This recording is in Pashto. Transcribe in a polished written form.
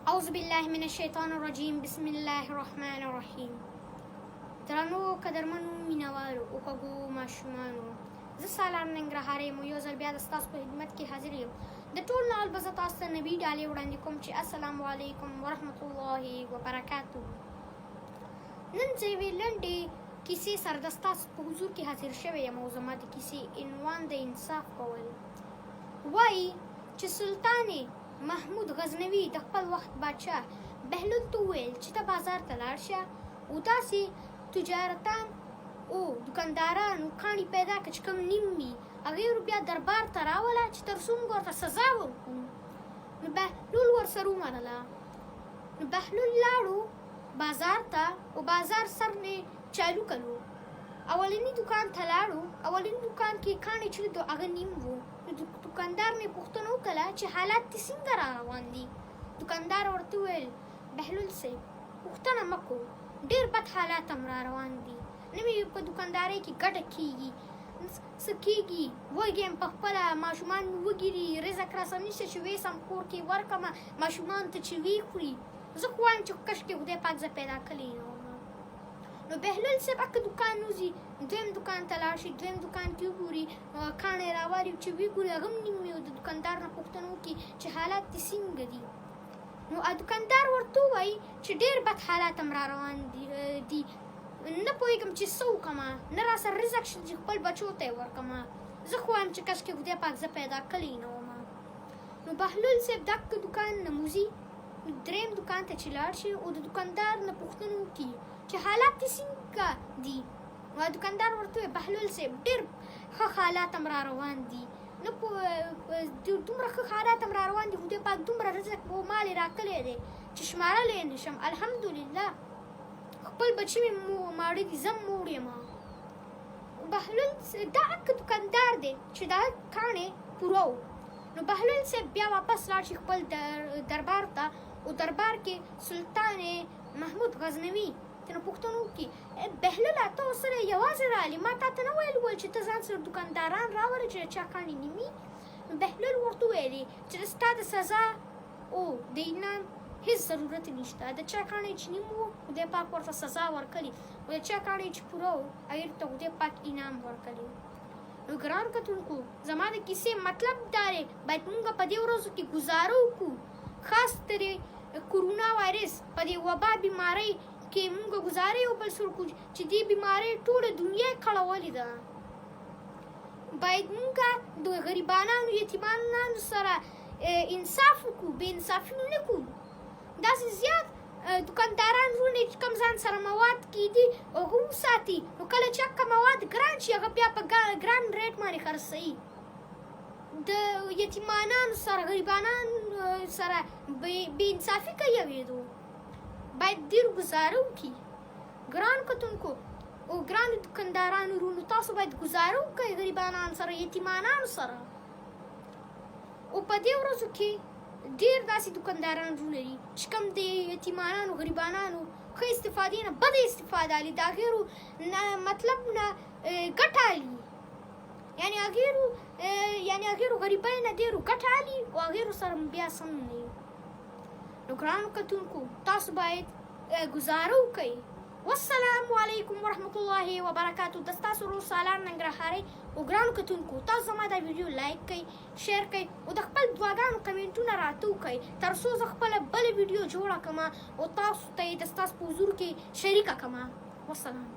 اعوذ بالله من الشیطان الرجیم بسم الله الرحمن الرحیم. درنو قدرمنو مینوالو او خوږو ماشومانو، زه سالار ننګرهارۍ یم. یو ځل بیا د ستاسو په خدمت کې حاضر یم. د ټول نه اول به زه تاسو ته نبي ډالۍ وړاندې کوم چې السلام علیکم ورحمت الله وبرکاتو. نن زه یوې لنډې کیسې سره د ستاسو په حضور کې حاضر شوی یم او زما د کیسې عنوان د انصاف کول. وایي چې سلطان محمود غزنوي د خپل وخت بادشاه بهلول ته وویل چې ته بازار ته لاړ شه او داسې تجارتان او دکاندارانو کاڼي پیدا کړه چې کوم نیم وي، هغې بیا دربار ته راوله چې تر څو موږ ورته سزا ورکړو. نو بهلول ورسره ومنله. نو بهلول لاړو بازار ته او بازار سر نه چالو کړو. اولنی دکان ته لاړو. اولنی دکان کې کاڼي چې د هغه نیم وو. نو دکاندار نه پوښتنه وکړه چې حالات دې څنګه را روان دي. دکاندار ورته وویل بهلول صاحب پوښتنه مه کوه، ډېر بد حالات هم را روان دي. نوې په دکاندارۍ کې ګټه کېږي، څه کېږي، وږی یم په خپله، ماشومان مې وږي دي، رزق راسره نشته چې ویسم کور کې ورکړمه ماشومانو ته چې ویې خوري. زه خو وایم چې کشکې خدای پاک زه پیدا کړی نه وم. نو بهلول صاحب هکه دکان وځي، دویم دکان ته لاړ شي، دویم دکان کې وګوري کاڼی راوالي چې ویې ګوري هغه هم نیم وي. د دکاندار نه پوښتنه وکړي چې حالات دې څنګه دي. نو دکاندار ورته ووایي چې ډېر بد حالات هم را روان دي، نه پوهېږم چې څه وکړمه، نه راسره رزق شته چې خپل بچو ته یې ورکړمه. زه خو وایم چې کشکې خدای پاک زه پیدا کړی نه ومه. نو بهلول صاحب دغه دکان نه وځي، دریم دکان ته چې لاړ شي او د دکاندار نه پوښتنه وکړي چې حالات دې څنګه دي. نو دکاندار ورته وایي بهلول صاحب ډېر ښه حالات هم را روان دي، نه دومره ښه حالات هم را روان دي، خدای پاک دومره رزق او مال یې راکړی دی چې شمارلی یې نشم. الحمدلله خپل بچي مې ماړه دي، زه هم موړ یم. بهلول دا هغه دکاندار دی چې دا کاڼی پوره و. نو بهلول صاحب بیا واپس لاړ شي خپل دربار ته او دربار کې سلطان محمود غزنوي ترنه پوښتنه وکړي بهلوله ته ورسره یوازې رالې، ما تا ته نه ویل چې ته ځان سره دکانداران راولې چې چا کاڼي نیم وي. نو بهلول ورته وویلې چې ستا د سزا او د انعام هیڅ ضرورت نشته. د چا کاڼی چې نیم وو خدای پاک ورته سزا ورکړي او د چا کاڼی چې پوره و هغې ته خدای پاک انعام ورکړي. نو ګران کتونکو زما د کیسې مطلب دا دی باید موږ په دې ورځو کې ګزاره وکړو، خاص ترې کرونا وایرس په دې وبا بیمارۍ کې موږ ګزارې وبل وکړو چې دې بیمارۍ ټوله دنیا یې کړولې ده. باید موږ د غریبانو یتیمانو سره انصاف وکړو، بې انصافي نه کړو. داسې زیات دکانداران وروڼې چې کوم ځان سره مواد کېدي هغه وساتي. نو کله چې هغه مواد ګران شي هغه بیا په ګران ریټ باندې خرڅوي. د یتیمانانو سره غریبانانو سره بې انصافي کوي. اورېدو باید ډېر ګزاره وکړي. ګران کتونکو او ګرانو دکاندارانو وروڼو تاسو باید ګزاره وکړئ غریبانانو سره، یتیمانانو سره. او په دې ورځو کې ډېر داسې دکانداران وروڼه دي چې کوم د یتیمانانو غریبانانو ښه استفادې نه بده استفاده اخلي، د هغې مطلب نه ګټه اخلي، یعنې هغې غریبۍ نه ډېرو ګټه اخلي او هغې سره بیا سم نه وي. نو ګرانو کتونکو تاسو باید ګزاره وکړئ. والسلام علیکم ورحمت الله وبرکاتو. د ستاسو ورور سالار ننګرهارۍ. او ګرانو کتونکو تاسو زما دا ویډیو لایک کړئ، شیر کړئ او د خپل دعاګانو کمنټونه راته وکړئ تر څو زه خپله بله ویډیو جوړه کړم او تاسو ته یې د ستاسو په حضور کې شریکه کړم. والسلام.